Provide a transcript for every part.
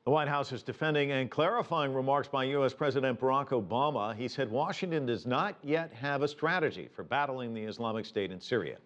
The White House is defending and clarifying remarks by U.S. President Barack Obama. He said Washington does not yet have a strategy for battling the Islamic State in Syria.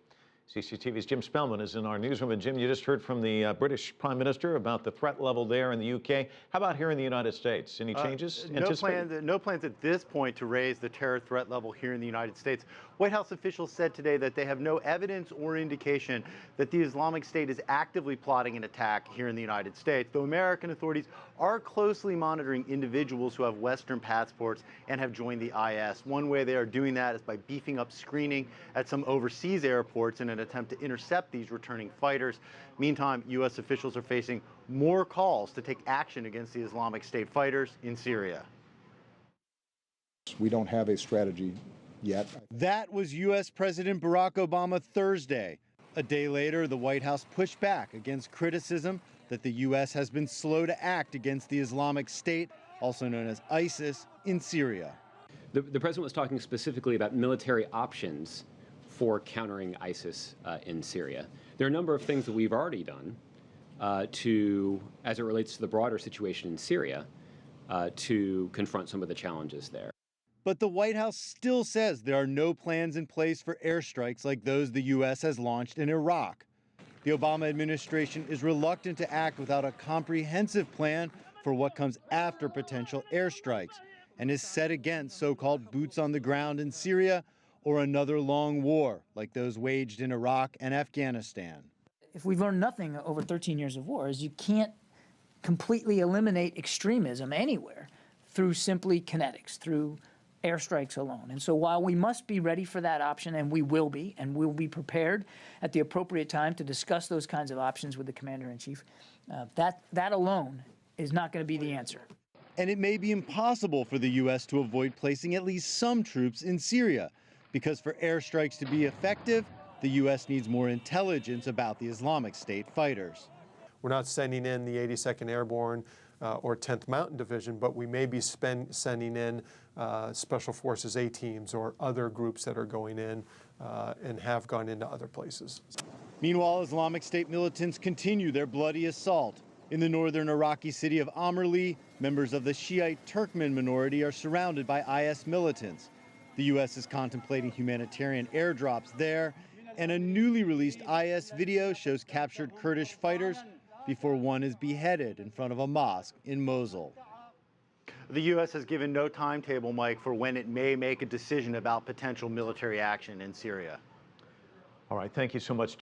CCTV's Jim Spellman is in our newsroom. And Jim, you just heard from the British Prime Minister about the threat level there in the UK. How about here in the United States? Any changes? No plans at this point to raise the terror threat level here in the United States. White House officials said today that they have no evidence or indication that the Islamic State is actively plotting an attack here in the United States, though American authorities are closely monitoring individuals who have Western passports and have joined the IS. One way they are doing that is by beefing up screening at some overseas airports in an attempt to intercept these returning fighters. Meantime, U.S. officials are facing more calls to take action against the Islamic State fighters in Syria. We don't have a strategy yet. That was U.S. President Barack Obama Thursday. A day later, the White House pushed back against criticism that the U.S. has been slow to act against the Islamic State, also known as ISIS, in Syria. The president was talking specifically about military options for countering ISIS in Syria. There are a number of things that we've already done as it relates to the broader situation in Syria, to confront some of the challenges there. But the White House still says there are no plans in place for airstrikes like those the U.S. has launched in Iraq. The Obama administration is reluctant to act without a comprehensive plan for what comes after potential airstrikes and is set against so-called boots on the ground in Syria or another long war like those waged in Iraq and Afghanistan. If we've learned nothing over 13 years of war, is you can't completely eliminate extremism anywhere through simply kinetics, through airstrikes alone. And so while we must be ready for that option, and we'll be prepared at the appropriate time to discuss those kinds of options with the commander-in-chief, that alone is not going to be the answer. And it may be impossible for the U.S. to avoid placing at least some troops in Syria, because for airstrikes to be effective, the U.S. needs more intelligence about the Islamic State fighters. We're not sending in the 82nd Airborne or 10th Mountain Division, but we may be sending in Special Forces A-teams or other groups that are going in and have gone into other places. Meanwhile, Islamic State militants continue their bloody assault. In the northern Iraqi city of Amerli, members of the Shiite Turkmen minority are surrounded by IS militants. The U.S. is contemplating humanitarian airdrops there, and a newly released IS video shows captured Kurdish fighters before one is beheaded in front of a mosque in Mosul. The U.S. has given no timetable, Mike, for when it may make a decision about potential military action in Syria. All right, thank you so much.